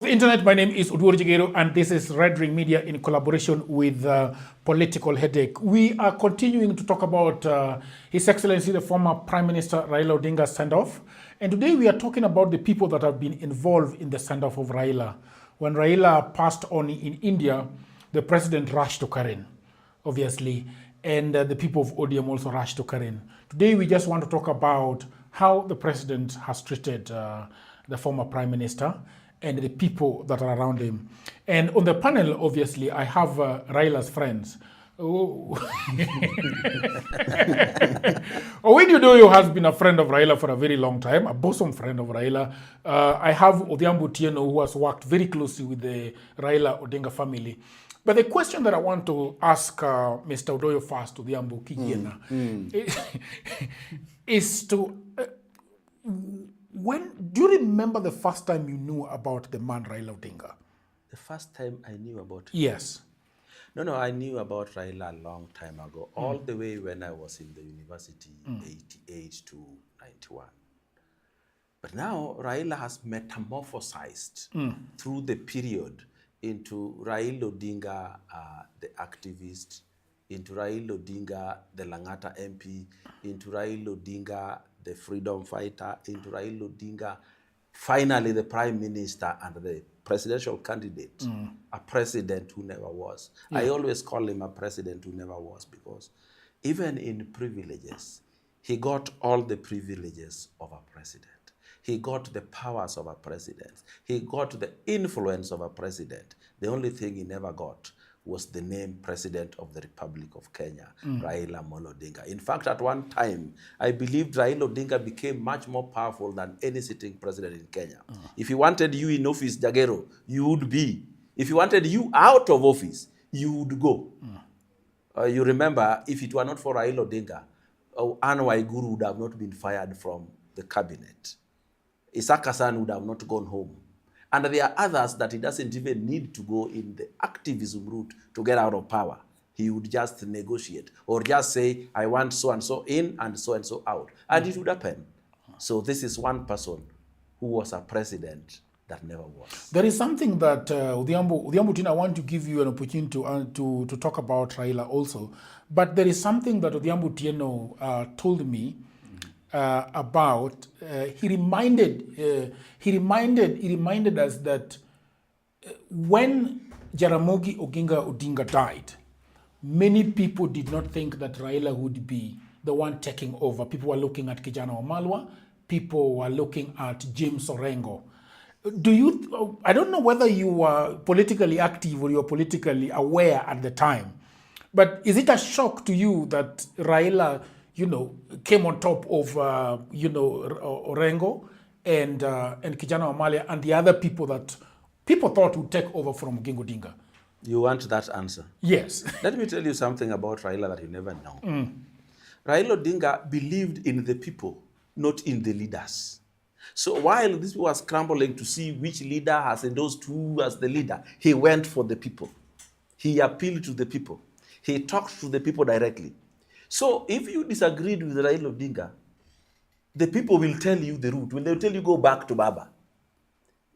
The internet, my name is Udwori Jigero, and this is Red Ring Media in collaboration with Political Headache. We are continuing to talk about His Excellency, the former Prime Minister Raila Odinga's send-off. And today we are talking about the people that have been involved in the send-off of Raila. When Raila passed on in India, the president rushed to Karen, obviously, and the people of ODM also rushed to Karen. Today we just want to talk about how the president has treated the former Prime Minister and the people that are around him. And on the panel, obviously, I have Raila's friends. Oh. Owini Odoyo has been a friend of Raila for a very long time, a bosom friend of Raila. I have Odhiambo Otieno, who has worked very closely with the Raila Odinga family. But the question that I want to ask Mr. Odoyo first, Odhiambo Kijena, is to... do you remember the first time you knew about the man Raila Odinga? The first time I knew about him? Yes. No, I knew about Raila a long time ago, all the way when I was in the university, 88 to 91. But now Raila has metamorphosized through the period into Raila Odinga, the activist, into Raila Odinga, the Langata MP, into Raila Odinga, the freedom fighter, into Raila Odinga, finally the prime minister and the presidential candidate, a president who never was. Yeah. I always call him a president who never was, because even in privileges, he got all the privileges of a president. He got the powers of a president. He got the influence of a president. The only thing he never got was the name President of the Republic of Kenya, Raila Odinga. In fact, at one time, I believed Raila Odinga became much more powerful than any sitting president in Kenya. If he wanted you in office, Jagero, you would be. If he wanted you out of office, you would go. You remember, if it were not for Raila Odinga, Anne Waiguru would have not been fired from the cabinet. Isaka San would have not gone home. And there are others that he doesn't even need to go in the activism route to get out of power. He would just negotiate or just say, I want so-and-so in and so out. And it would happen. So this is one person who was a president that never was. There is something that, Odhiambo Tina, I want to give you an opportunity to talk about Raila also. But there is something that Odhiambo Otieno told me about. He reminded us that when Jaramogi Oginga Odinga died, many people did not think that Raila would be the one taking over. People were looking at Kijana Wamalwa. People were looking at James Orengo. I don't know whether you were politically active or you were politically aware at the time, but is it a shock to you that Raila, came on top of, Orengo and Kijana Wamalwa and the other people that people thought would take over from Oginga Odinga? You want that answer? Yes. Let me tell you something about Raila that you never know. Raila Odinga believed in the people, not in the leaders. So while these people were scrambling to see which leader has endorsed who as the leader, he went for the people. He appealed to the people. He talked to the people directly. So if you disagreed with Raila Odinga, the people will tell you the route. They'll tell you go back to Baba.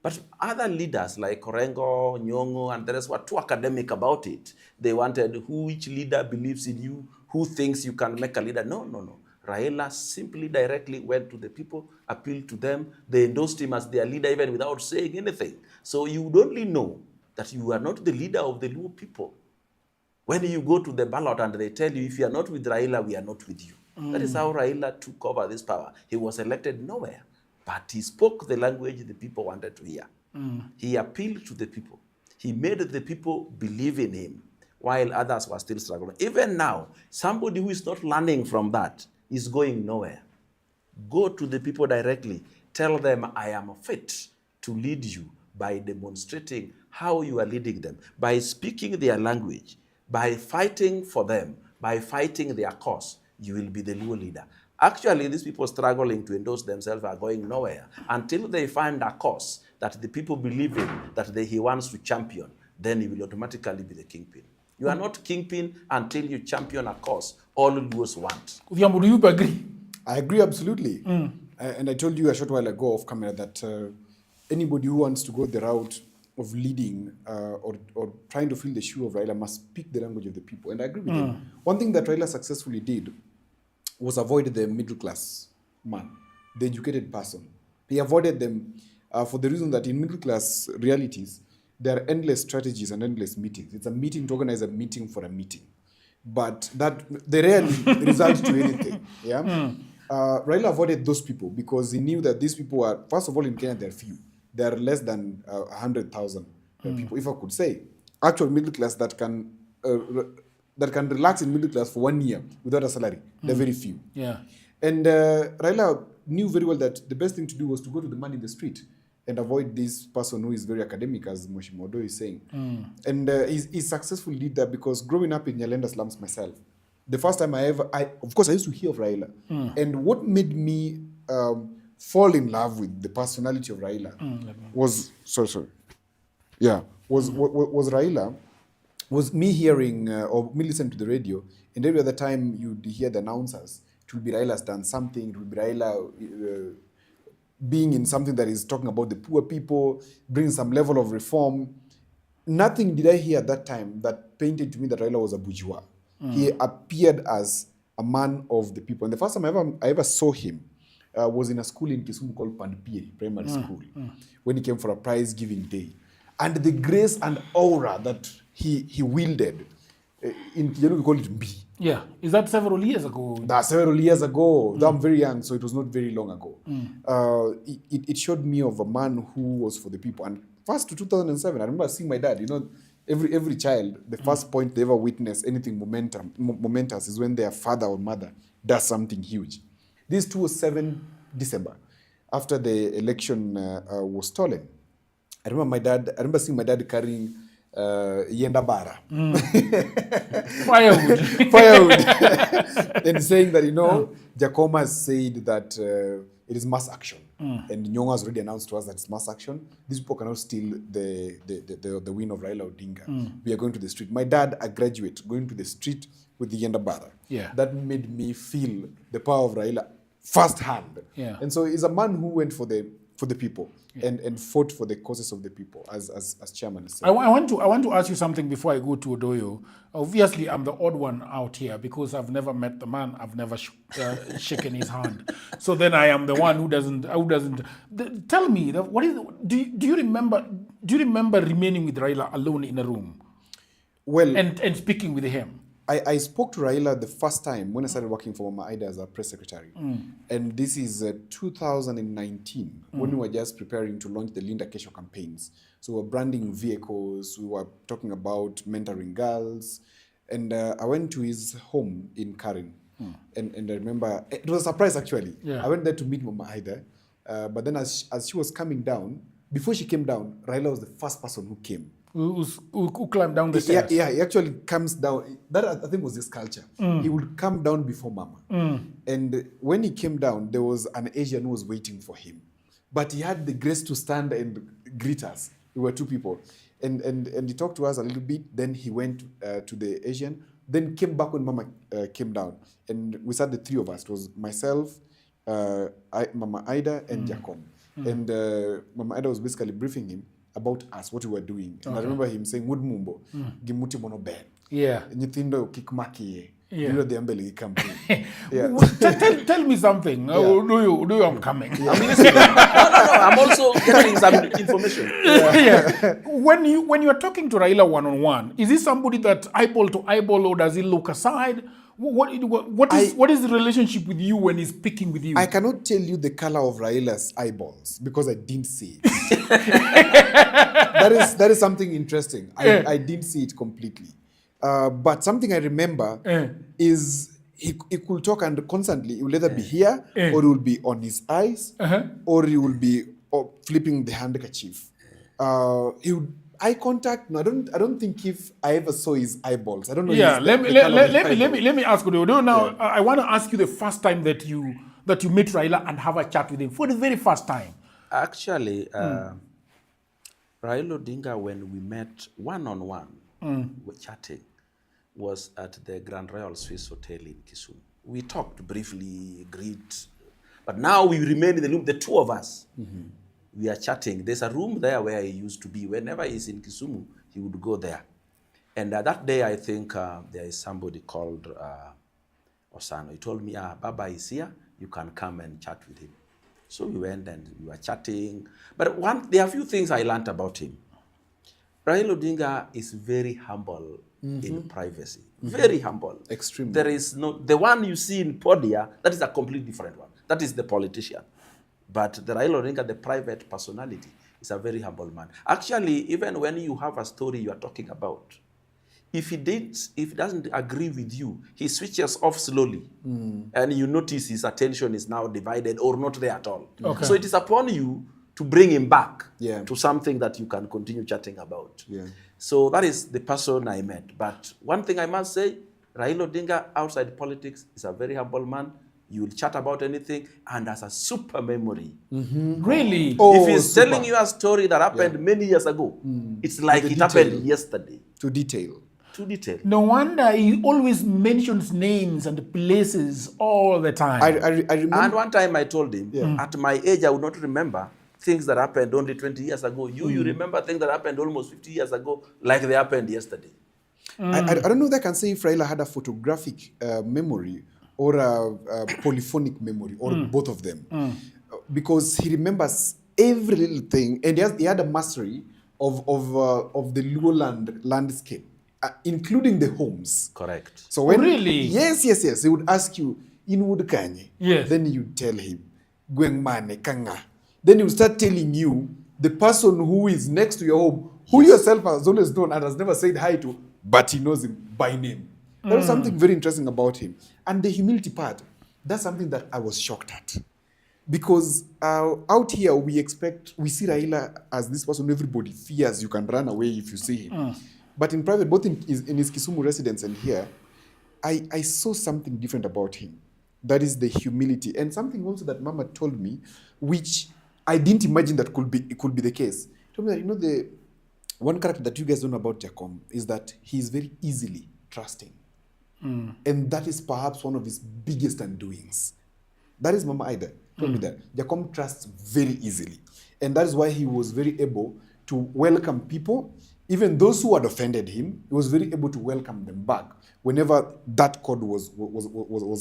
But other leaders like Orengo, Nyong'o, and the rest were too academic about it. They wanted which leader believes in you, who thinks you can make a leader. No. Raila simply directly went to the people, appealed to them. They endorsed him as their leader even without saying anything. So you would only know that you are not the leader of the Luo people when you go to the ballot and they tell you, if you are not with Raila, we are not with you. That is how Raila took over this power. He was elected nowhere, but he spoke the language the people wanted to hear. He appealed to the people. He made the people believe in him while others were still struggling. Even now, somebody who is not learning from that is going nowhere. Go to the people directly. Tell them, I am fit to lead you by demonstrating how you are leading them, by speaking their language, by fighting for them, by fighting their cause. You will be the Luo leader. Actually, these people struggling to endorse themselves are going nowhere until they find a cause that the people believe in, that he wants to champion. Then he will automatically be the kingpin. You are not kingpin until you champion a cause all Luos want. Odhiambo, do you agree? I agree absolutely. And I told you a short while ago off camera that anybody who wants to go the route of leading or trying to fill the shoe of Raila must speak the language of the people. And I agree with him. One thing that Raila successfully did was avoid the middle class man, the educated person. He avoided them for the reason that in middle class realities, there are endless strategies and endless meetings. It's a meeting to organize a meeting for a meeting. But that they rarely result to anything. Yeah. Raila avoided those people because he knew that these people are, first of all, in Kenya, they're few. There are less than 100,000 people, if I could say. Actual middle class that can relax in middle class for 1 year without a salary. They're very few. Yeah. And Raila knew very well that the best thing to do was to go to the man in the street and avoid this person who is very academic, as Moshimodo is saying. And he successfully did that because growing up in Nyalenda slums myself, the first time of course, I used to hear of Raila. And what made me fall in love with the personality of Raila was Raila, was me hearing or me listening to the radio, and every other time you'd hear the announcers, it would be Raila's done something, it would be Raila being in something that is talking about the poor people, bringing some level of reform. Nothing did I hear at that time that painted to me that Raila was a bourgeois. He appeared as a man of the people. And the first time I ever saw him was in a school in Kisumu called Pandpiri Primary School, when he came for a prize giving day. And the grace and aura that he wielded, in Kenya we call it mbi. Yeah. Is that several years ago? That's several years ago. I'm very young, so it was not very long ago. It showed me of a man who was for the people. And first to 2007, I remember seeing my dad. You know, every child, the first point they ever witness anything momentous is when their father or mother does something huge. This 2007 December, after the election was stolen, I remember seeing my dad carrying Yenda Bara. Firewood. And saying that, Jacoma has said that it is mass action. And Nyong'o has already announced to us that it's mass action. These people cannot steal the win of Raila Odinga. We are going to the street. My dad, a graduate, going to the street with the Yenda Bara. Yeah. That made me feel the power of Raila firsthand. Yeah. And so he's a man who went for the people and fought for the causes of the people, as chairman said. I want to ask you something before I go to Odoyo. Obviously, I'm the odd one out here because I've never met the man. I've never shaken his hand. So then I am the one who doesn't. Tell me, what is? Do you remember remaining with Raila alone in a room? Well, and speaking with him. I spoke to Raila the first time when I started working for Mama Ida as a press secretary. And this is 2019, when we were just preparing to launch the Linda Kesho campaigns. So we were branding vehicles, we were talking about mentoring girls. And I went to his home in Karen. And I remember, it was a surprise actually. Yeah. I went there to meet Mama Ida. But then as she was coming down, before she came down, Raila was the first person who came. Who climbed down the stairs? Yeah, he actually comes down. That, I think, was his culture. He would come down before Mama. And when he came down, there was an Asian who was waiting for him. But he had the grace to stand and greet us. We were two people. And he talked to us a little bit. Then he went to the Asian. Then came back when Mama came down. And we sat, the three of us. It was myself, Mama Ida, and Jacom. And Mama Ida was basically briefing him about us, what we were doing. And I remember him saying, "Wood Mumbo, Gimuti Mono Ben." Yeah. Nyithindo Kikmaki. Yeah. You know the Ambeli campaign. Yeah. Tell me something. Do you I'm coming? No, I'm also getting some information. Yeah. When you are talking to Raila one-on-one, is he somebody that eyeball to eyeball, or does he look aside? What is the relationship with you when he's speaking with you? I cannot tell you the color of Raila's eyeballs because I didn't see it. that is something interesting. I didn't see it completely. But something I remember is he could talk, and constantly he will either be here or he will be on his eyes or he will be flipping the handkerchief. He would eye contact. No, I don't think if I ever saw his eyeballs. I don't know. Yeah, let me ask you. Now, I want to ask you the first time that you met Raila and have a chat with him for the very first time. Actually, Raila Odinga, when we met one-on-one, chatting, was at the Grand Royal Swiss Hotel in Kisumu. We talked briefly, agreed, but now we remain in the loop, the two of us. We are chatting. There's a room there where he used to be. Whenever he's in Kisumu, he would go there. And that day, I think there is somebody called Osano. He told me, Baba is here. You can come and chat with him. So we went and we were chatting. But there are a few things I learned about him. Raila Odinga is very humble in privacy. Very humble. Extremely. There is the one you see in Podia, that is a completely different one. That is the politician. But the Raila Odinga, the private personality, is a very humble man. Actually, even when you have a story you are talking about, if he doesn't agree with you, he switches off slowly. And you notice his attention is now divided or not there at all. Okay. So it is upon you to bring him back Yeah. to something that you can continue chatting about. Yeah. So that is the person I met. But one thing I must say, Raila Odinga outside politics is a very humble man. You will chat about anything and has a super memory. Really? Oh, If he's super. telling you a story that happened many years ago, it's like The it happened detail. yesterday. To detail. Too detailed. No wonder he always mentions names and places all the time. I remember. And one time I told him, at my age, I would not remember things that happened only 20 years ago. You remember things that happened almost 50 years ago, like they happened yesterday. I don't know if I can say if Raila had a photographic memory or a polyphonic memory, or both of them. Because he remembers every little thing, and he had a mastery of the Luo landscape, including the homes. Correct. So when Really? Yes. He would ask you, in wood kanye? Yes. Then you tell him, Gweng mane kanga. Then he will start telling you the person who is next to your home, who yourself has always known and has never said hi to, but he knows him by name. There was something very interesting about him. And the humility part, that's something that I was shocked at. Because out here, we see Raila as this person everybody fears. You can run away if you see him. But in private, both in his Kisumu residence and here, I saw something different about him. That is the humility. And something also that Mama told me, which I didn't imagine that it could be the case. She told me that, the one character that you guys don't know about Jacom is that he is very easily trusting. And that is perhaps one of his biggest undoings. That is Mama Ida told me that. Jacom trusts very easily. And that is why he was very able to welcome people, even those who had offended him. He was very able to welcome them back whenever that code was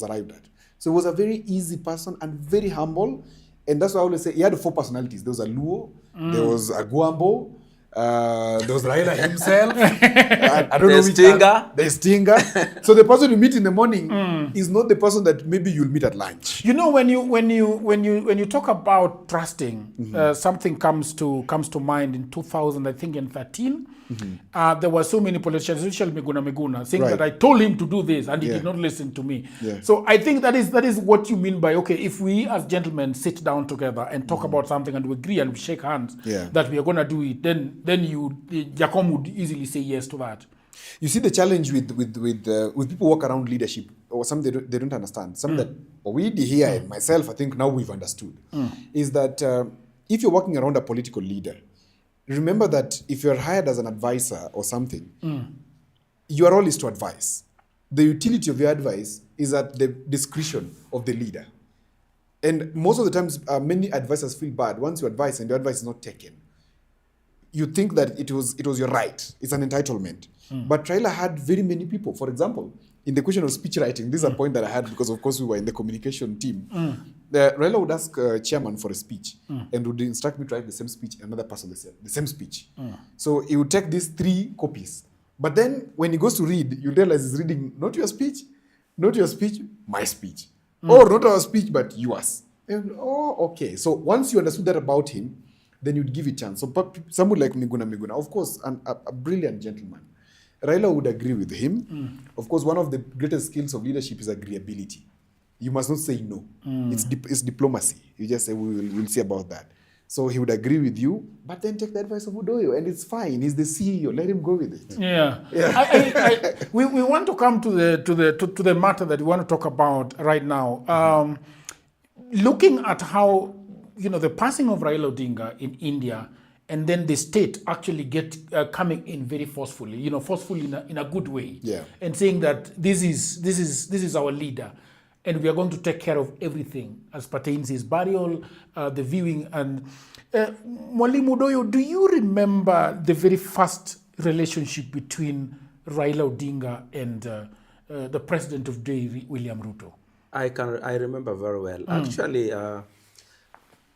arrived at. So he was a very easy person and very humble. And that's why I always say he had 4 personalities. There was a Luo, there was a Guambo, there was Raila himself. I don't know which Stinger. the Stinger. So the person you meet in the morning is not the person that maybe you'll meet at lunch. When you talk about trusting, something comes to mind in 2013. There were so many politicians, especially Miguna, saying that I told him to do this and he did not listen to me. Yeah. So I think that is what you mean by, okay, if we as gentlemen sit down together and talk about something and we agree and we shake hands that we are going to do it, then Jacom would easily say yes to that. You see the challenge with people who walk around leadership, or something they don't understand. Something that we here and myself, I think now we've understood, is that if you're walking around a political leader, remember that if you're hired as an advisor or something, your role is to advise. The utility of your advice is at the discretion of the leader. And most of the times, many advisors feel bad once you advise and your advice is not taken. You think that it was your right. It's an entitlement. But Raila had very many people. For example, in the question of speech writing, this is a point that I had because, of course, we were in the communication team. Raila would ask chairman for a speech and would instruct me to write the same speech, another person the same speech. So he would take these 3 copies. But then when he goes to read, you realize he's reading not your speech, my speech. Or not our speech, but yours. And, okay. So once you understood that about him, then you'd give it a chance. So someone like Miguna, of course, a brilliant gentleman. Raila would agree with him. Of course, one of the greatest skills of leadership is agreeability. You must not say no. It's diplomacy. You just say, we'll see about that. So he would agree with you, but then take the advice of Udoyo, and it's fine. He's the CEO. Let him go with it. Yeah. We want to come to the matter that we want to talk about right now. Looking at how the passing of Raila Odinga in India, and then the state actually coming in very forcefully, forcefully in a good way, and saying that this is our leader. and we are going to take care of everything as pertains his burial, the viewing. And Mwalimu Doyo, do you remember the very first relationship between Raila Odinga and the president of today, William Ruto? I remember very well. Actually,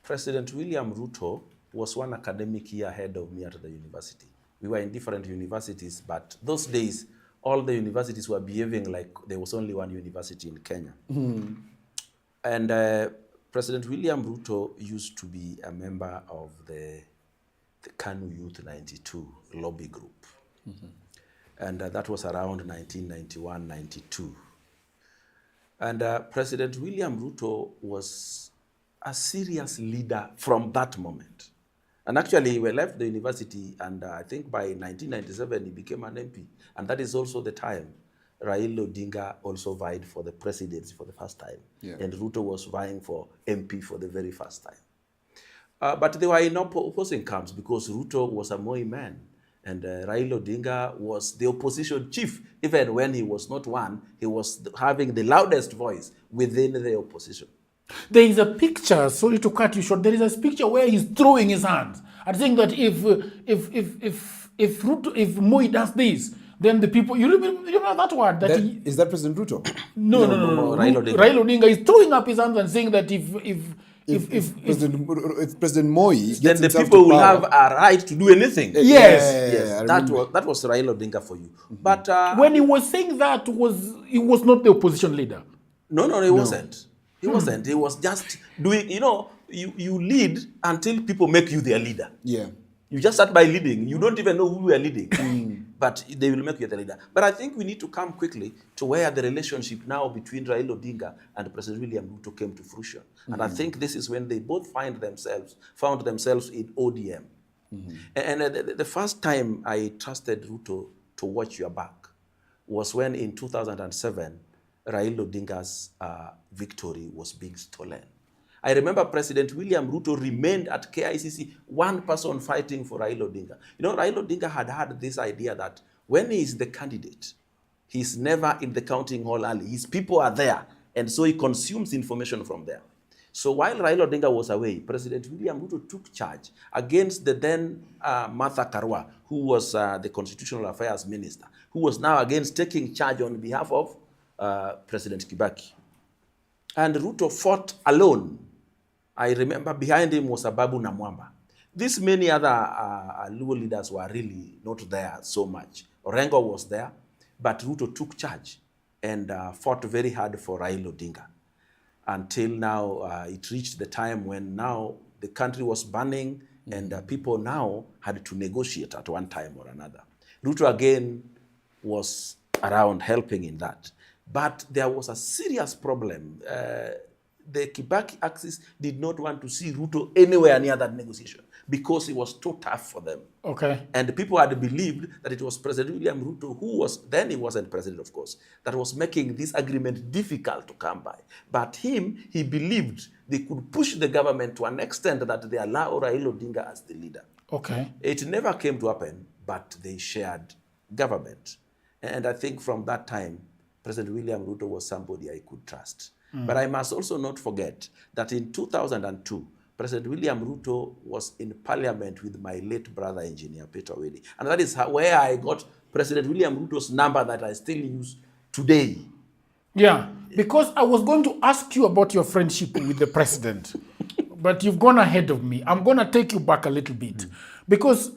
President William Ruto was one academic year ahead of me at the university. We were in different universities, but those days, all the universities were behaving like there was only one university in Kenya. And President William Ruto used to be a member of the KANU Youth 92 lobby group. And that was around 1991-92. And President William Ruto was a serious leader from that moment. And actually, we left the university, and I think by 1997, he became an MP. And that is also the time Raila Odinga also vied for the presidency for the first time. Yeah. And Ruto was vying for MP for the very first time. But they were in opposing camps because Ruto was a Moi man. And Raila Odinga was the opposition chief. Even when he was not one, he was having the loudest voice within the opposition. There is a picture, sorry to cut you short, there is a picture where he's throwing his hands and saying that if Moi does this, then the people, you remember that word? Is that President Ruto? No. Raila Odinga. Raila Odinga is throwing up his hands and saying that if President Moi then the people will have a right to do anything. Yes. That was Raila Odinga for you. But when he was saying that, he was not the opposition leader. No, he wasn't. He wasn't. He was just doing, you lead until people make you their leader. Yeah. You just start by leading. You don't even know who you are leading. But they will make you the leader. But I think we need to come quickly to where the relationship now between Raila Odinga and President William Ruto came to fruition. And I think this is when they both found themselves in ODM. And the first time I trusted Ruto to watch your back was when in 2007, Raila Odinga's victory was being stolen. I remember President William Ruto remained at KICC, one person fighting for Raila Odinga. Raila Odinga had this idea that when he is the candidate, he's never in the counting hall early. His people are there, and so he consumes information from there. So while Raila Odinga was away, President William Ruto took charge against the then Martha Karua, who was the Constitutional Affairs Minister, who was now against taking charge on behalf of President Kibaki. And Ruto fought alone. I remember behind him was Ababu Namwamba. These many other Luo leaders were really not there so much. Orengo was there, but Ruto took charge and fought very hard for Raila Odinga. Until now, it reached the time when now the country was burning and people now had to negotiate at one time or another. Ruto again was around helping in that. But there was a serious problem. The Kibaki axis did not want to see Ruto anywhere near that negotiation because it was too tough for them. Okay. And people had believed that it was President William Ruto, who was, then he wasn't president, of course, that was making this agreement difficult to come by. But he believed they could push the government to an extent that they allow Raila Odinga as the leader. Okay. It never came to happen, but they shared government. And I think from that time, President William Ruto was somebody I could trust. But I must also not forget that in 2002, President William Ruto was in parliament with my late brother, Engineer Peter Wedi. And that is where I got President William Ruto's number that I still use today. Yeah, because I was going to ask you about your friendship with the president, but you've gone ahead of me. I'm going to take you back a little bit. Because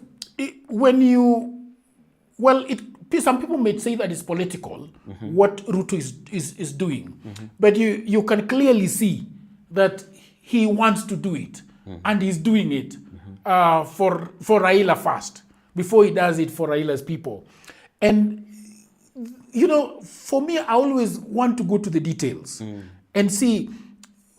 some people may say that it's political, what Ruto is doing. But you can clearly see that he wants to do it. And he's doing it for Raila first, before he does it for Raila's people. And, for me, I always want to go to the details and see.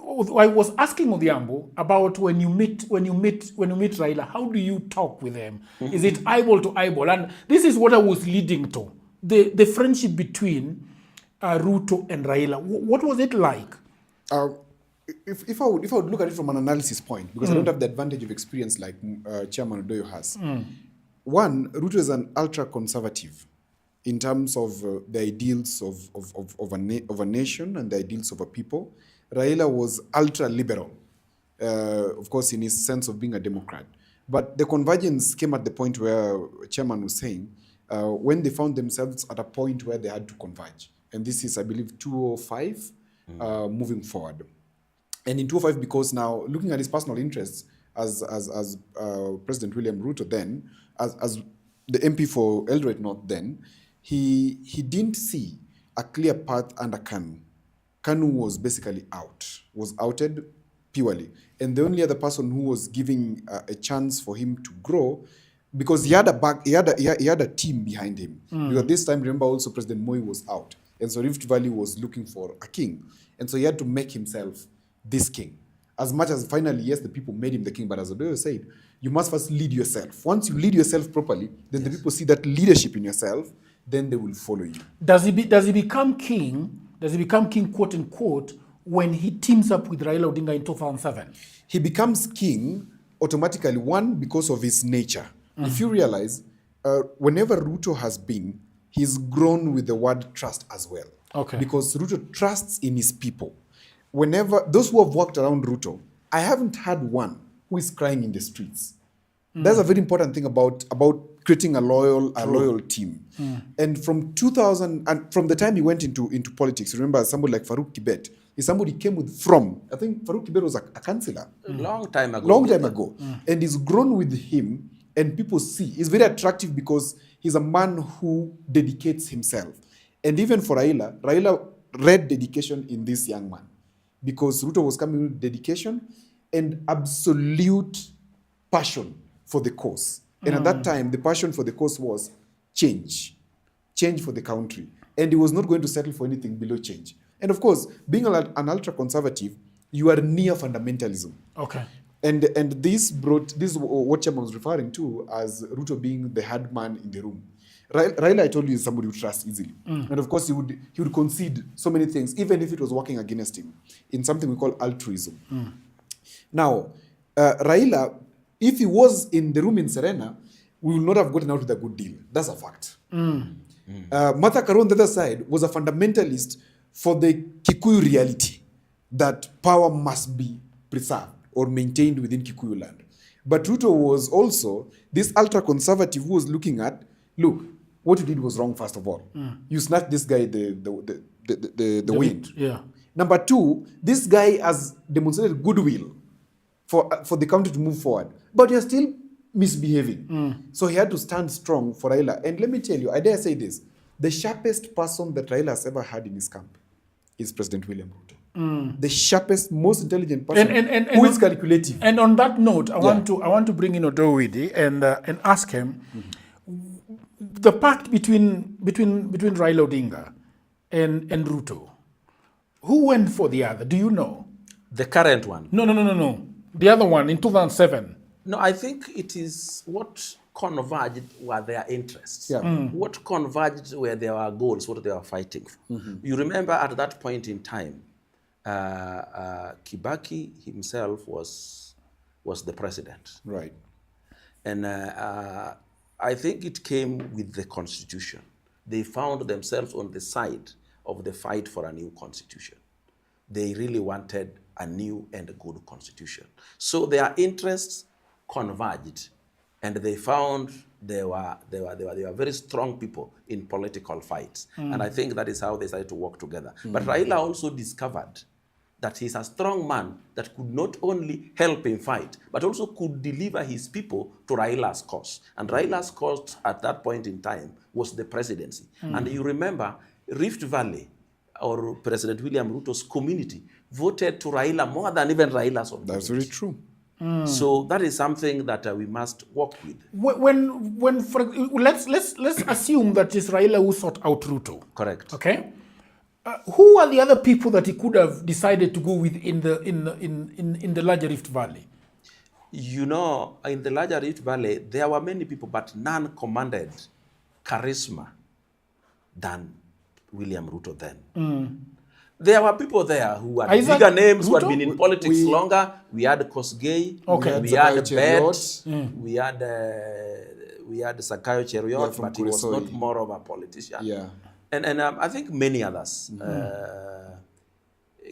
I was asking Odhiambo about when you meet Raila, how do you talk with him? Is it eyeball to eyeball? And this is what I was leading to. The friendship between Ruto and Raila. What was it like? If I would look at it from an analysis point, because I don't have the advantage of experience like Chairman Odoyo has. One, Ruto is an ultra-conservative in terms of the ideals of a nation and the ideals of a people. Raila was ultra-liberal, of course, in his sense of being a Democrat. But the convergence came at the point where Chairman was saying, when they found themselves at a point where they had to converge. And this is, I believe, 2005, moving forward. And in 2005, because now, looking at his personal interests as President William Ruto then, as the MP for Eldoret North then, he didn't see a clear path under KANU. KANU was basically was outed purely. And the only other person who was giving a chance for him to grow, because he had a team behind him. Because this time, remember also President Moi was out. And so Rift Valley was looking for a king. And so he had to make himself this king. As much as finally, yes, the people made him the king, but as Odoyo said, you must first lead yourself. Once you lead yourself properly, then the people see that leadership in yourself, then they will follow you. Does he become king? Does he become king, quote unquote, when he teams up with Raila Odinga in 2007? He becomes king automatically, one, because of his nature. If you realize, whenever Ruto has been, he's grown with the word trust as well. Okay. Because Ruto trusts in his people. Whenever, those who have walked around Ruto, I haven't had one who is crying in the streets. That's a very important thing about creating a loyal team. And from 2000, and from the time he went into politics, remember somebody like Farouk Kibet, is somebody came I think Farouk Kibet was a councillor. Long time ago. And he's grown with him, and people see, he's very attractive because he's a man who dedicates himself. And even for Raila read dedication in this young man. Because Ruto was coming with dedication and absolute passion for the cause. And at that time, the passion for the cause was change for the country. And he was not going to settle for anything below change. And of course, being an ultra-conservative, you are near fundamentalism. Okay. And this is what Chairman was referring to as Ruto being the hard man in the room. Raila, I told you, is somebody who trusts easily. And of course, he would concede so many things, even if it was working against him, in something we call altruism. Now, Raila, if he was in the room in Serena, we will not have gotten out with a good deal. That's a fact. Martha Karua, on the other side, was a fundamentalist for the Kikuyu reality, that power must be preserved or maintained within Kikuyu land. But Ruto was also this ultra-conservative who was looking at, look, what you did was wrong, first of all. You snatched this guy the wind. Yeah. Number two, this guy has demonstrated goodwill for the country to move forward. But you're still misbehaving. So he had to stand strong for Raila. And let me tell you, I dare say this, the sharpest person that Raila has ever had in his camp is President William Ruto. The sharpest, most intelligent person who is calculative. And on that note, I want to bring in Odowidi and ask him, the pact between Raila Odinga and Ruto, who went for the other? Do you know? The current one? No. The other one in 2007. No, I think it is what converged were their interests. What converged were their goals, what they were fighting for. You remember at that point in time, Kibaki himself was the president. Right. And I think it came with the constitution. They found themselves on the side of the fight for a new constitution. They really wanted a new and a good constitution. So their interests converged, and they found they were very strong people in political fights. And I think that is how they started to work together. But Raila also discovered that he's a strong man that could not only help him fight, but also could deliver his people to Raila's cause. And Raila's cause at that point in time was the presidency. And you remember, Rift Valley, or President William Ruto's community, voted to Raila more than even Raila's own. That's very true. So that is something that we must work with. Let's assume that it's Raila who sought out Ruto. Correct. Okay. Who are the other people that he could have decided to go with in the larger Rift Valley? You know, in the larger Rift Valley, there were many people, but none commanded charisma than William Ruto then. There were people there who had Isaac bigger names, who had Ruto? been in politics longer. We had Kosgei, Okay. we Zakayo had Cheruiyot. Bet, we had Sakayo Cheruiyot, from but he was Kuresoi. not more of a politician. Yeah. And I think many others.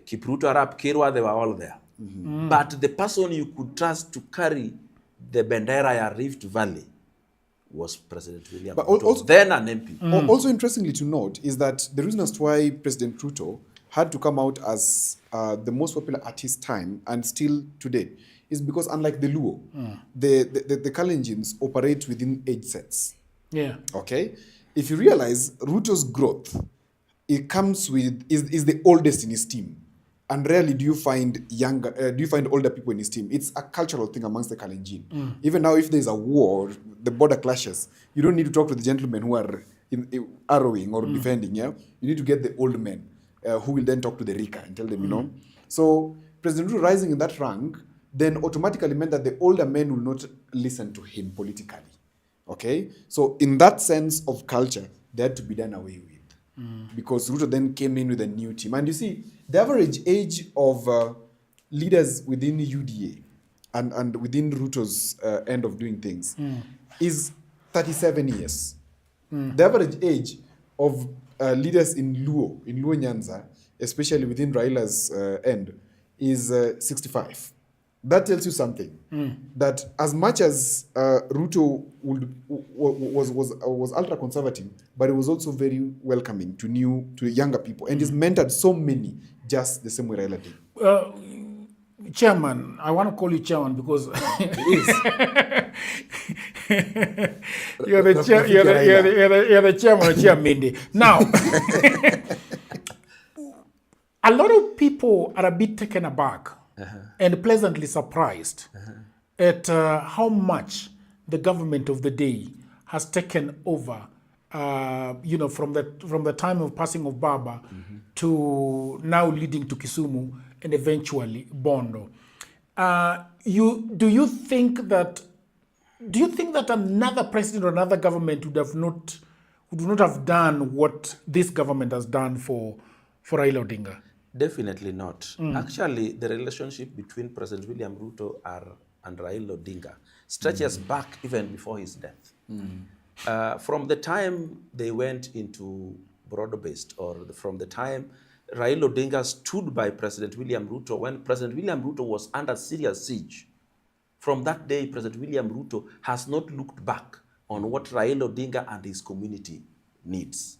Kipruto, Arap Kirwa, they were all there. But the person you could trust to carry the Bendera ya Rift Valley was President William But Ruto, also- then an MP. Also interestingly to note is that the reason as to why President Ruto had to come out as the most popular at his time and still today is because unlike the Luo, the Kalenjins operate within age sets. Yeah. Okay? If you realize Ruto's growth, it comes with, is the oldest in his team. And rarely do you find older people in his team. It's a cultural thing amongst the Kalenjin. Even now, if there's a war, the border clashes, you don't need to talk to the gentlemen who are arrowing or defending. Yeah, you need to get the old men who will then talk to the Rika and tell them, you know. So President Ruto rising in that rank then automatically meant that the older men will not listen to him politically. Okay, so in that sense of culture, they had to be done away with. Because Ruto then came in with a new team. And you see, the average age of leaders within UDA and within Ruto's end of doing things is 37 years. The average age of leaders in Luo Nyanza, especially within Raila's end, is 65. That tells you something. That as much as Ruto was ultra conservative, but it was also very welcoming to younger people, and he's mentored so many just the same way Raila did. Chairman, I want to call you chairman because you're the chairman of Chairman. Now, a lot of people are a bit taken aback and pleasantly surprised at how much the government of the day has taken over, from the time of passing of Baba to now leading to Kisumu and eventually Bondo. Do you think that another president or another government would not have done what this government has done for Raila Odinga? Definitely not. Actually, the relationship between President William Ruto and Raila Odinga stretches back even before his death. From the time they went into broad-based, or from the time Raila Odinga stood by President William Ruto when President William Ruto was under serious siege, from that day, President William Ruto has not looked back on what Raila Odinga and his community needs.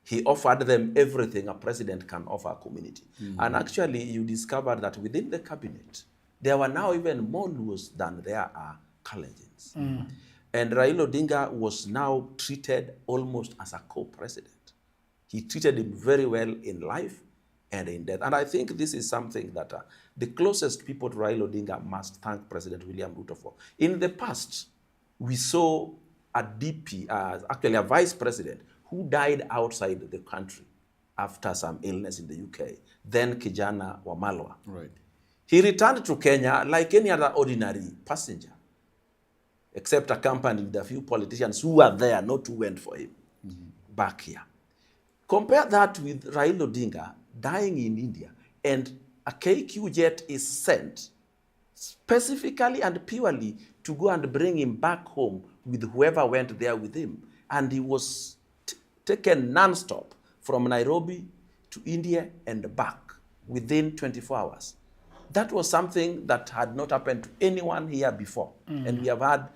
He offered them everything a president can offer a community. And actually, you discovered that within the cabinet, there were now even more Luos than there are Kalenjins. And Raila Odinga was now treated almost as a co-president. He treated him very well in life and in death. And I think this is something that the closest people to Raila Odinga must thank President William Ruto for. In the past, we saw a DP, actually a vice president, who died outside the country after some illness in the UK, then Kijana Wamalwa. Right. He returned to Kenya like any other ordinary passenger, except accompanied with a few politicians who were there, not who went for him, back here. Compare that with Raila Odinga dying in India, and a KQ jet is sent specifically and purely to go and bring him back home with whoever went there with him. And he was taken non-stop from Nairobi to India and back within 24 hours. That was something that had not happened to anyone here before. And we have had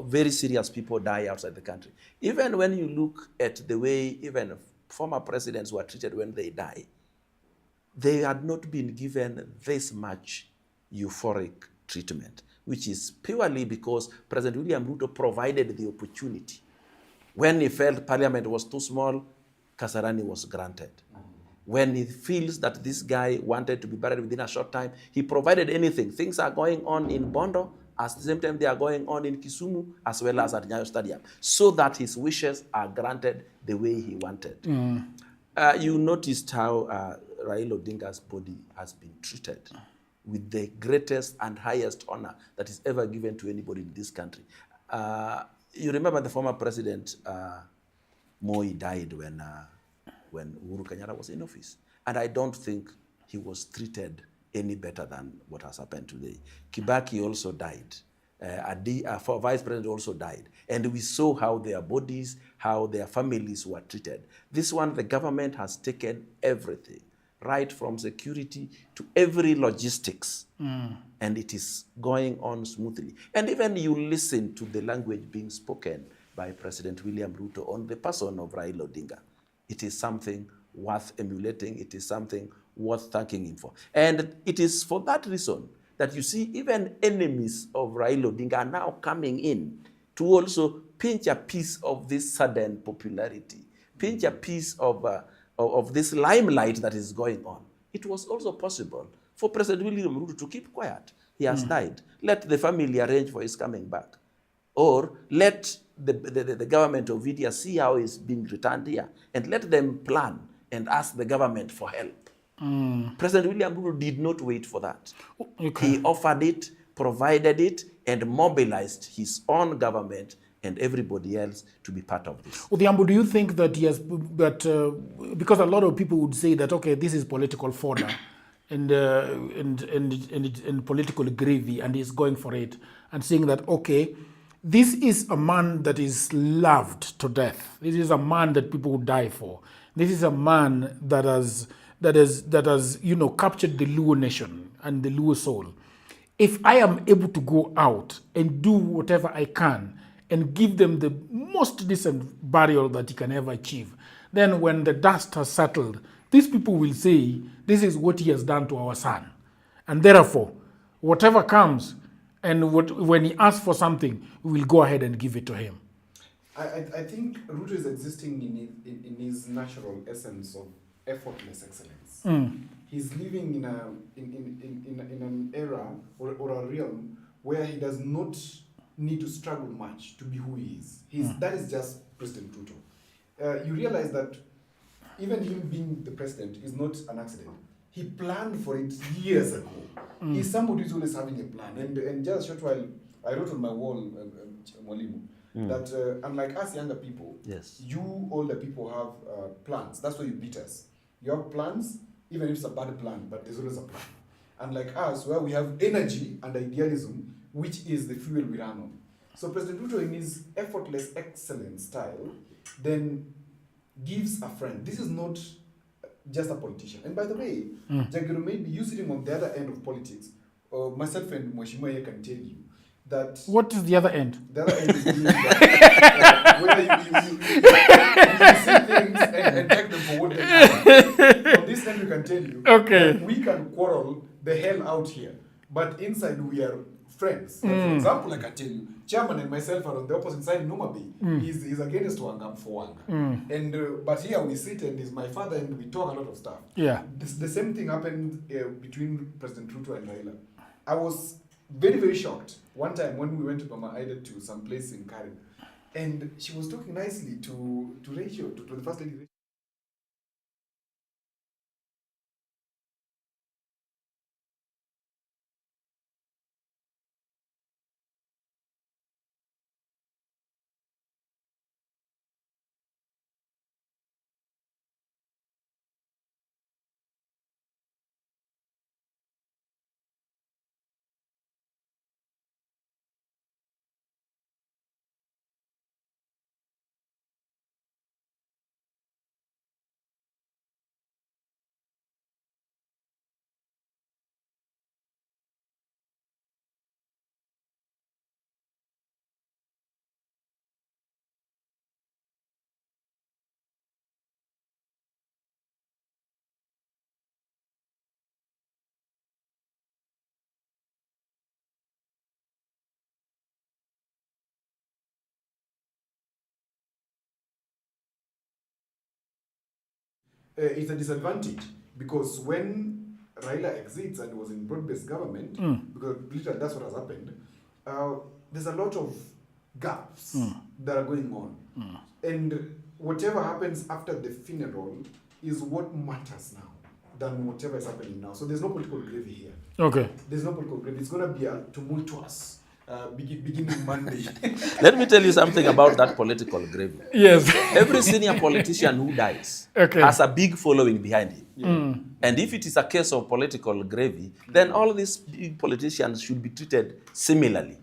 very serious people die outside the country. Even when you look at the way even former presidents were treated when they die, they had not been given this much euphoric treatment, which is purely because President William Ruto provided the opportunity. When he felt parliament was too small, Kasarani was granted. When he feels that this guy wanted to be buried within a short time, he provided anything. Things are going on in Bondo, at the same time they are going on in Kisumu, as well as at Nyayo Stadium, so that his wishes are granted the way he wanted. You noticed how Raila Odinga's body has been treated with the greatest and highest honor that is ever given to anybody in this country. You remember the former president, Moi, died when Uhuru Kenyatta was in office. And I don't think he was treated any better than what has happened today. Kibaki also died. For Vice President also died. And we saw how their bodies, how their families were treated. This one, the government has taken everything, right from security to every logistics. And it is going on smoothly. And even you listen to the language being spoken by President William Ruto on the person of Raila Odinga. It is something worth emulating. It is something worth thanking him for. And it is for that reason that you see even enemies of Raila Odinga are now coming in to also pinch a piece of this sudden popularity, pinch a piece of this limelight that is going on. It was also possible for President William Ruto to keep quiet. He has died. Let the family arrange for his coming back. Or let the government of India see how he's being returned here, and let them plan and ask the government for help. President William Ruto did not wait for that. Okay. He offered it, provided it, and mobilized his own government and everybody else to be part of this. Odhiambo, do you think that he has, because a lot of people would say that, okay, this is political fodder and political gravy, and he's going for it, and saying that, okay, this is a man that is loved to death. This is a man that people would die for. This is a man that has captured the Luo nation and the Luo soul. If I am able to go out and do whatever I can and give them the most decent burial that he can ever achieve, then when the dust has settled, these people will say, this is what he has done to our son. And therefore, whatever comes, and when he asks for something, we will go ahead and give it to him. I think Ruto is existing in his natural essence of effortless excellence. He's living in an era or a realm where he does not need to struggle much to be who he is. That is just President Ruto. You realize that even him being the president is not an accident. He planned for it years ago. He's somebody who's always having a plan. And just a short while, I wrote on my wall, Mwalimu, that unlike us younger people, Yes. you older people have plans. That's why you beat us. You have plans, even if it's a bad plan, but there's always a plan. Unlike us, where we have energy and idealism, which is the fuel we run on. So President Ruto, in his effortless, excellent style, then gives a friend. This is not just a politician. And by the way, Jagiro, maybe you sitting on the other end of politics, myself and Mweshimua can tell you that... What is the other end? The other end is being that, where you see things and take them for what they are. On this end, we can tell you that we can quarrel the hell out here, but inside we are friends. Like for example, I can tell you, Chairman and myself are on the opposite side in Numabi. He's against Wanga for Wanga. And but here we sit and he's my father and we talk a lot of stuff. Yeah. The same thing happened between President Ruto and Raila. I was very, very shocked one time when we went to Mama Ida to some place in Karen, and she was talking nicely to Rachel, to the first lady. It's a disadvantage because when Raila exits and was in broad-based government, because literally that's what has happened, there's a lot of gaps that are going on. And whatever happens after the funeral is what matters now than whatever is happening now. So there's no political gravy here. Okay. There's no political gravy. It's going to be a tumultuous beginning Monday. Let me tell you something about that political gravy. Yes. Every senior politician who dies has a big following behind him. And if it is a case of political gravy, then all these big politicians should be treated similarly.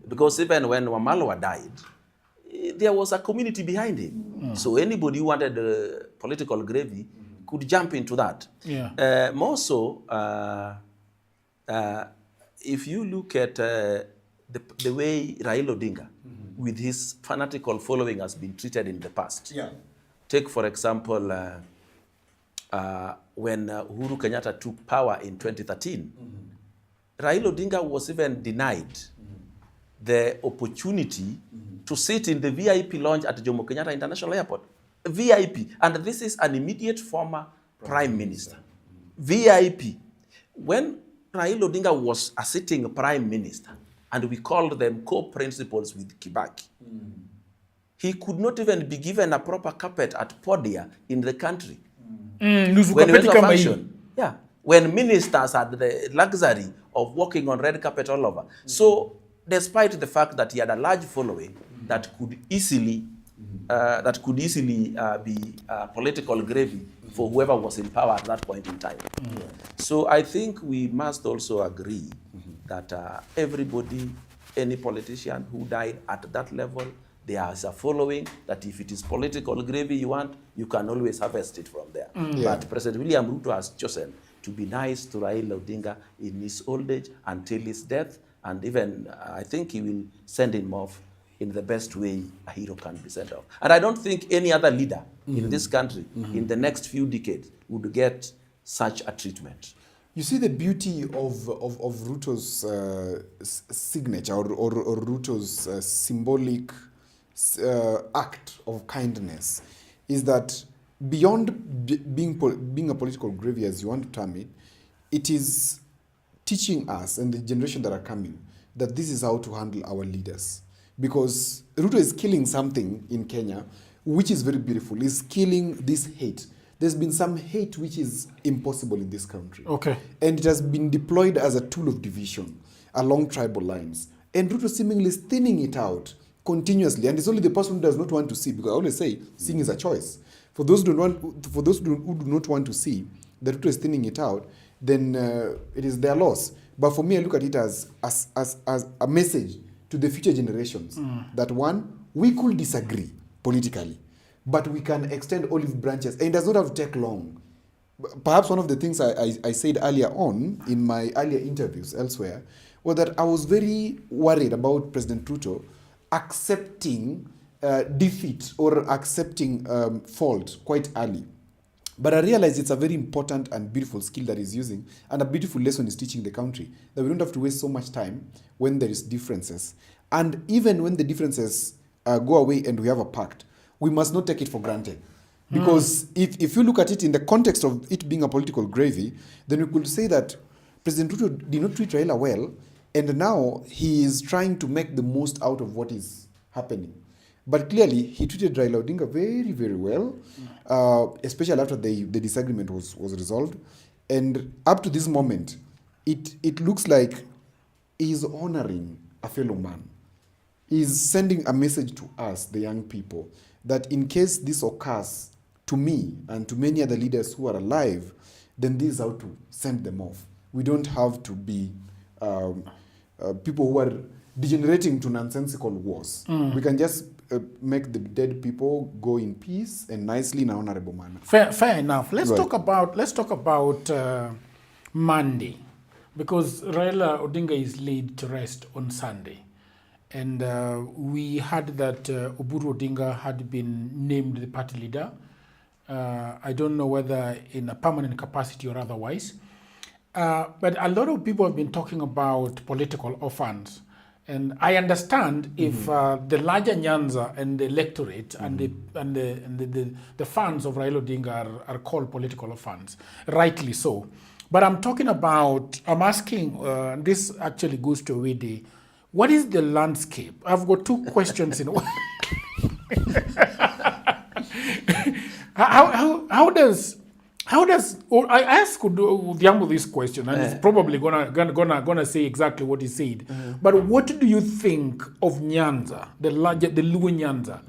Because even when Wamalwa died, there was a community behind him. So anybody who wanted political gravy could jump into that. Yeah. More so, if you look at the way Raila Odinga, with his fanatical following, has been treated in the past. Yeah. Take, for example, when Uhuru Kenyatta took power in 2013, Raila Odinga was even denied the opportunity to sit in the VIP lounge at Jomo Kenyatta International Airport. VIP. And this is an immediate former Prime Minister. VIP. When Raila Odinga was a sitting Prime Minister, and we called them co-principals with Kibaki, he could not even be given a proper carpet at Podia in the country. When he went to a function, when ministers had the luxury of walking on red carpet all over. So, despite the fact that he had a large following that could easily be political gravy for whoever was in power at that point in time. So I think we must also agree that everybody, any politician who died at that level, there is a following that if it is political gravy you want, you can always harvest it from there. But President William Ruto has chosen to be nice to Raila Odinga in his old age until his death, and even I think he will send him off in the best way a hero can be sent off. And I don't think any other leader in this country in the next few decades would get such a treatment. You see the beauty of Ruto's signature or Ruto's symbolic act of kindness is that beyond being a political gravy, as you want to term it, it is teaching us and the generation that are coming that this is how to handle our leaders. Because Ruto is killing something in Kenya, which is very beautiful. He's killing this hate. There's been some hate which is impossible in this country. Okay. And it has been deployed as a tool of division along tribal lines. And Ruto seemingly is thinning it out continuously. And it's only the person who does not want to see, because I always say, seeing is a choice. For those who do not want to see that Ruto is thinning it out, then it is their loss. But for me, I look at it as a message to the future generations that one, we could disagree politically, but we can extend olive branches, and it does not have to take long. Perhaps one of the things I said earlier on in my earlier interviews elsewhere was that I was very worried about President Ruto accepting defeat or accepting fault quite early. But I realize it's a very important and beautiful skill that he's using, and a beautiful lesson he's teaching the country, that we don't have to waste so much time when there is differences. And even when the differences go away and we have a pact, we must not take it for granted. Because if you look at it in the context of it being a political gravy, then we could say that President Ruto did not treat Raila well, and now he is trying to make the most out of what is happening. But clearly, he treated Raila Odinga very, very well, especially after the disagreement was resolved. And up to this moment, it looks like he's honoring a fellow man. He's sending a message to us, the young people, that in case this occurs to me and to many other leaders who are alive, then this is how to send them off. We don't have to be people who are degenerating to nonsensical wars. We can just make the dead people go in peace and nicely in an honorable manner. Fair enough. Let's talk about Monday, because Raila Odinga is laid to rest on Sunday, and we heard that Oburu Odinga had been named the party leader. I don't know whether in a permanent capacity or otherwise, but a lot of people have been talking about political orphans. And I understand if the larger Nyanza and the electorate and the fans of Raila Odinga are called political orphans, rightly so. But I'm asking, this actually goes to Wede, what is the landscape? I've got two questions in one. How does How does I asked Odhiambo this question, and he's probably gonna say exactly what he said. But what do you think of Nyanza, the Luo Nyanza?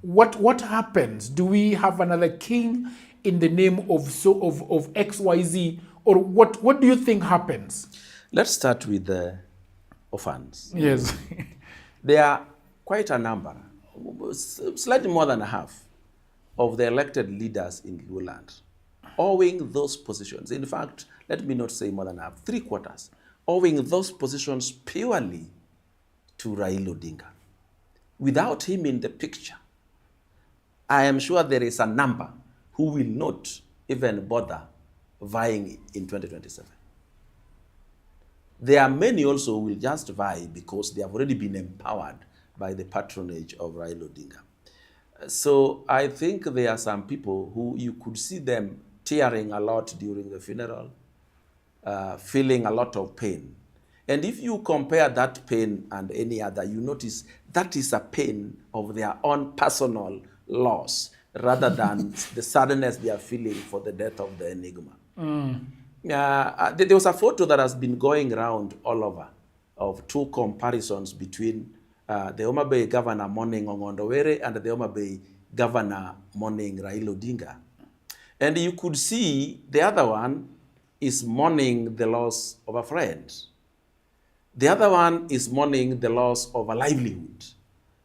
What happens? Do we have another king in the name of XYZ, or what do you think happens? Let's start with the orphans. Yes. There are quite a number, slightly more than half, of the elected leaders in Luo land owing those positions. In fact, let me not say more than half, 3/4, owing those positions purely to Raila Odinga. Without him in the picture, I am sure there is a number who will not even bother vying in 2027. There are many also who will just vie because they have already been empowered by the patronage of Raila Odinga. So I think there are some people who you could see them tearing a lot during the funeral, feeling a lot of pain. And if you compare that pain and any other, you notice that is a pain of their own personal loss rather than the sadness they are feeling for the death of the Enigma. There was a photo that has been going around all over of two comparisons between the Homa Bay governor mourning Ongondowere and the Homa Bay governor mourning Raila Odinga. And you could see the other one is mourning the loss of a friend. The other one is mourning the loss of a livelihood.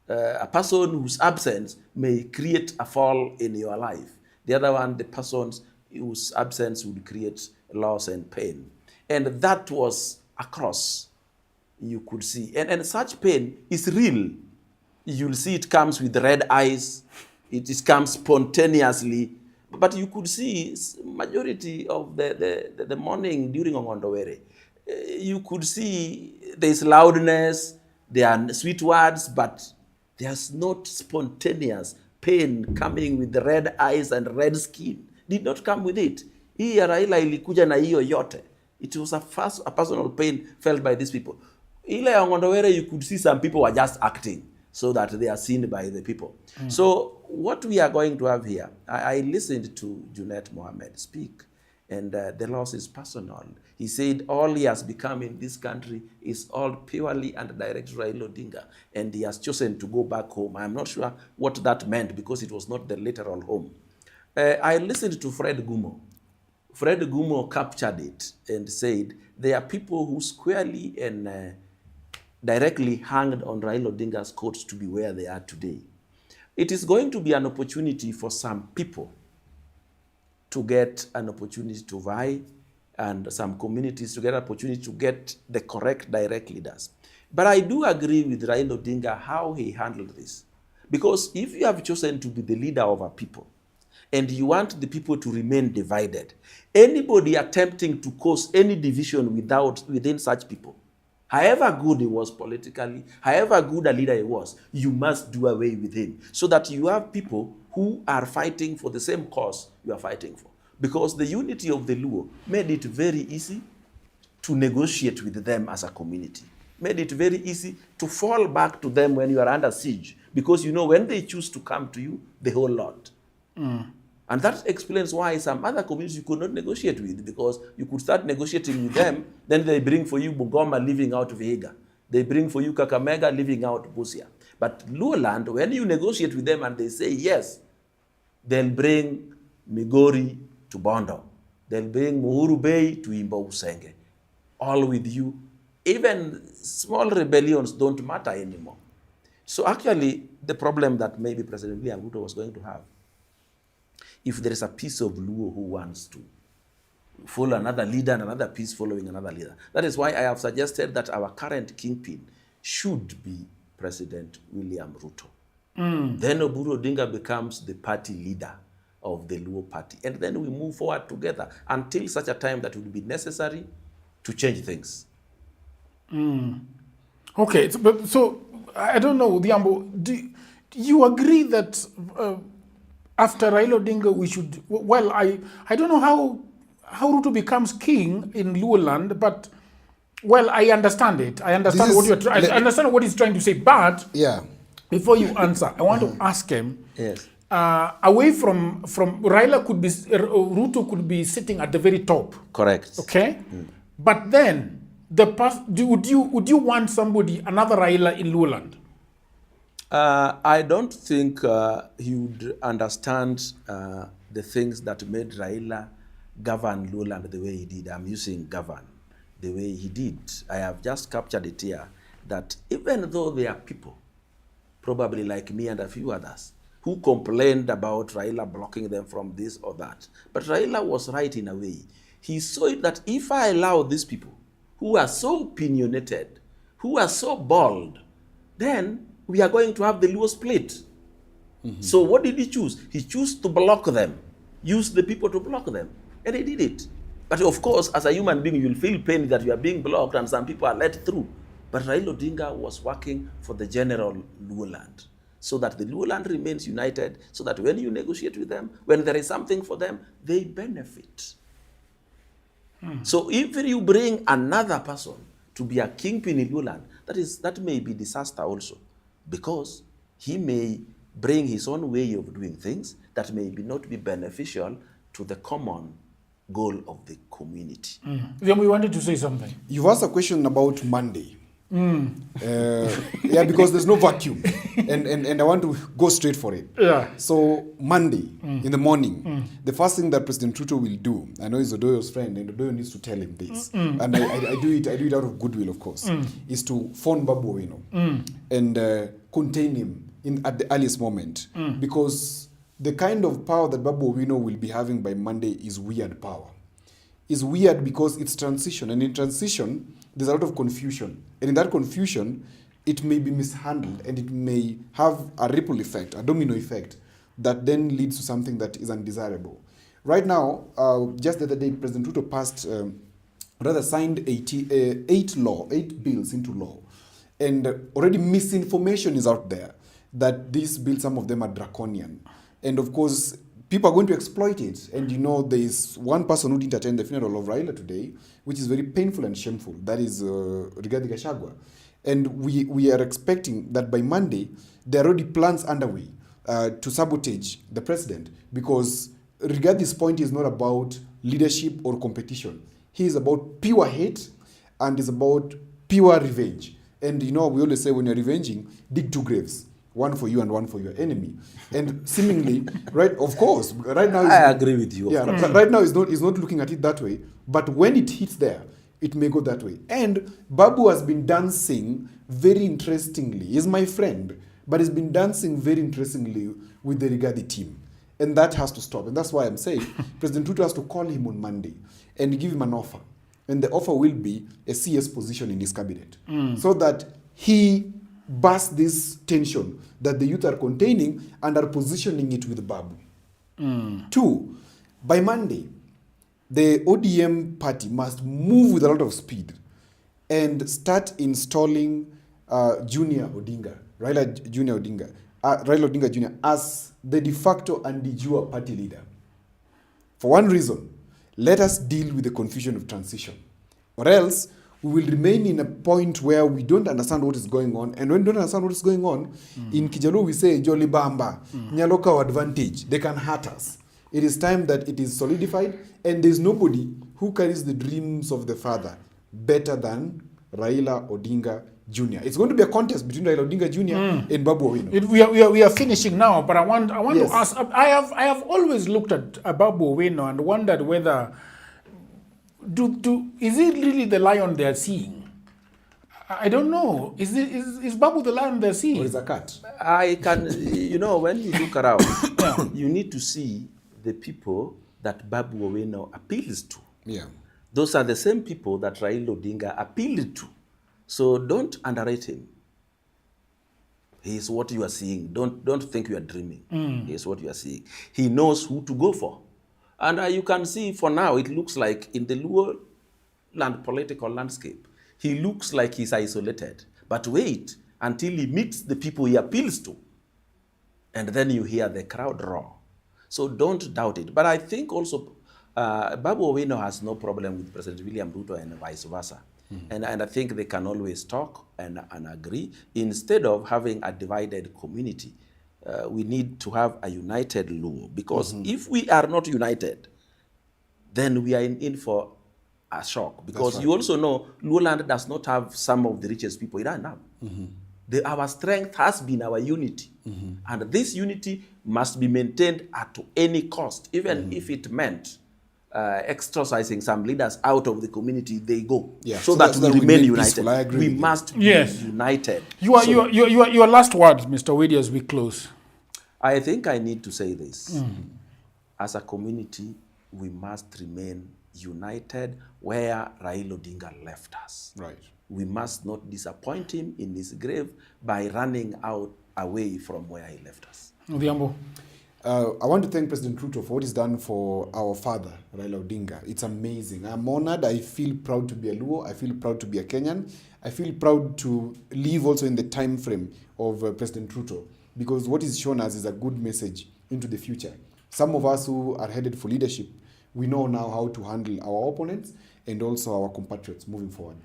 A person whose absence may create a fall in your life. The other one, the person whose absence would create loss and pain. And that was across, you could see. And such pain is real. You'll see it comes with red eyes. It comes spontaneously. But you could see majority of the mourning during Ongondowere. You could see there's loudness, there are sweet words, but there's not spontaneous pain coming with the red eyes and red skin. Did not come with it. Hii ya Raila ilikuja na hiyo yote. It was a personal pain felt by these people. Ile ya Ongondowere, you could see some people were just acting so that they are seen by the people. So what we are going to have here, I listened to Junet Mohammed speak, and the loss is personal. He said all he has become in this country is all purely and direct Raila Odinga, and he has chosen to go back home. I'm not sure what that meant because it was not the literal home. I listened to Fred Gumo. Fred Gumo captured it and said there are people who squarely and directly hanged on Raila Odinga's coat to be where they are today. It is going to be an opportunity for some people to get an opportunity to vie, and some communities to get an opportunity to get the correct direct leaders. But I do agree with Raila Odinga how he handled this. Because if you have chosen to be the leader of a people, and you want the people to remain divided, anybody attempting to cause any division within such people, however good he was politically, however good a leader he was, you must do away with him so that you have people who are fighting for the same cause you are fighting for. Because the unity of the Luo made it very easy to negotiate with them as a community. Made it very easy to fall back to them when you are under siege. Because you know when they choose to come to you, the whole lot. And that explains why some other communities you could not negotiate with, because you could start negotiating with them, then they bring for you Bungoma living out of Vihiga. They bring for you Kakamega living out of Busia. But Luo land, when you negotiate with them and they say yes, they'll bring Migori to Bondo. They'll bring Muhuru Bay to Imbo Usenge. All with you. Even small rebellions don't matter anymore. So actually, the problem that maybe President Ruto was going to have, if there is a piece of Luo who wants to follow another leader and another piece following another leader. That is why I have suggested that our current kingpin should be President William Ruto. Then Oburu Odinga becomes the party leader of the Luo party. And then we move forward together until such a time that it will be necessary to change things. Okay, so I don't know, Odhiambo, do you agree that after Raila Odinga we should, well, I don't know how Ruto becomes king in Luo land, but well, I understand it. I understand I understand what he's trying to say, but yeah, before you answer, I want to ask him, yes, away from Raila could be, Ruto could be sitting at the very top. Correct. Okay? But then, would you want somebody, another Raila in Luoland? I don't think he would understand the things that made Raila govern Luoland the way he did. I'm using govern the way he did. I have just captured it here that even though there are people, probably like me and a few others, who complained about Raila blocking them from this or that, but Raila was right in a way. He saw it that if I allow these people who are so opinionated, who are so bold, then we are going to have the Luo split. So what did he choose? He chose to block them, use the people to block them, and he did it. But of course, as a human being, you'll feel pain that you are being blocked and some people are let through. But Raila Odinga was working for the general Luoland, so that the Luoland remains united, so that when you negotiate with them, when there is something for them, they benefit. So if you bring another person to be a kingpin in Luoland, that may be disaster also, because he may bring his own way of doing things that may not be beneficial to the common goal of the community. Then we wanted to say something. You've asked a question about Monday. Yeah, because there's no vacuum. And I want to go straight for it. Yeah. So Monday in the morning, the first thing that President Ruto will do, I know he's Odoyo's friend, and Odoyo needs to tell him this, and I do it out of goodwill, of course, is to phone Babu Owino and contain him at the earliest moment, because the kind of power that Babu Owino will be having by Monday is weird power. It's weird because it's transition, and in transition, there's a lot of confusion. And in that confusion, it may be mishandled, and it may have a ripple effect, a domino effect, that then leads to something that is undesirable. Right now, just the other day, President Ruto signed 8 bills into law. And already misinformation is out there that these bills, some of them are draconian. And of course, people are going to exploit it. And you know, there is one person who didn't attend the funeral of Raila today, which is very painful and shameful. That is Rigathi Gachagua. And we are expecting that by Monday, there are already plans underway to sabotage the president, because Rigathi's point is not about leadership or competition. He is about pure hate and is about pure revenge. And you know, we always say when you're revenging, dig 2 graves. One for you and one for your enemy. And seemingly, right, of course, right now... I agree with you. Yeah, right now he's not looking at it that way. But when it hits there, it may go that way. And Babu has been dancing very interestingly. He's my friend, but he's been dancing very interestingly with the Rigathi team. And that has to stop. And that's why I'm saying President Ruto has to call him on Monday and give him an offer. And the offer will be a CS position in his cabinet. So that he bursts this tension that the youth are containing and are positioning it with Babu. 2, by Monday, the ODM party must move with a lot of speed and start installing Junior Odinga, Raila Odinga Jr. as the de facto and de jure party leader. For one reason, let us deal with the confusion of transition. Or else, we will remain in a point where we don't understand what is going on. And when we don't understand what is going on, in Kijalu we say, Jolly Bamba, Nyaloka advantage, they can hurt us. It is time that it is solidified, and there's nobody who carries the dreams of the father better than Raila Odinga Jr. It's going to be a contest between Raila Odinga Jr. and Babu Owino. We are finishing now, but I want yes. to ask, I have always looked at Babu Owino and wondered whether is it really the lion they are seeing? I don't know. Is Babu the lion they're seeing? Or is a cat? I can, you know, when you look around, you need to see the people that Babu Owino appeals to. Yeah. Those are the same people that Raila Odinga appealed to. So don't underrate him. He is what you are seeing. Don't think you are dreaming. He is what you are seeing. He knows who to go for. And you can see for now, it looks like in the Luo land political landscape, he looks like he's isolated. But wait until he meets the people he appeals to. And then you hear the crowd roar. So don't doubt it. But I think also Babu Owino has no problem with President William Ruto and vice versa. And I think they can always talk and agree instead of having a divided community. we need to have a united Luo, because if we are not united, then we are in for a shock, because you also know Luo land does not have some of the richest people it doesn't have. Our strength has been our unity, and this unity must be maintained at any cost, even if it meant exorcising some leaders out of the community, they go, so that we remain united. We must be united. Your last words, Mr. Wade, as we close. I think I need to say this. As a community, we must remain united where Raila Odinga left us. Right. We must not disappoint him in his grave by running away from where he left us. Odhiambo. I want to thank President Ruto for what he's done for our father, Raila Odinga. It's amazing. I'm honored. I feel proud to be a Luo. I feel proud to be a Kenyan. I feel proud to live also in the time frame of President Ruto, because what he's shown us is a good message into the future. Some of us who are headed for leadership, we know now how to handle our opponents and also our compatriots moving forward.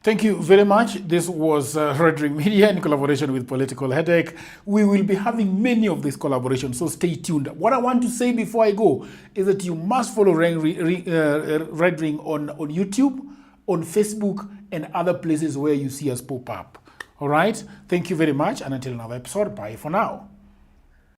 Thank you very much. This was Red Ring Media in collaboration with Political Headache. We will be having many of these collaborations, so stay tuned. What I want to say before I go is that you must follow Red Ring on YouTube, on Facebook, and other places where you see us pop up. All right? Thank you very much, and until another episode, bye for now.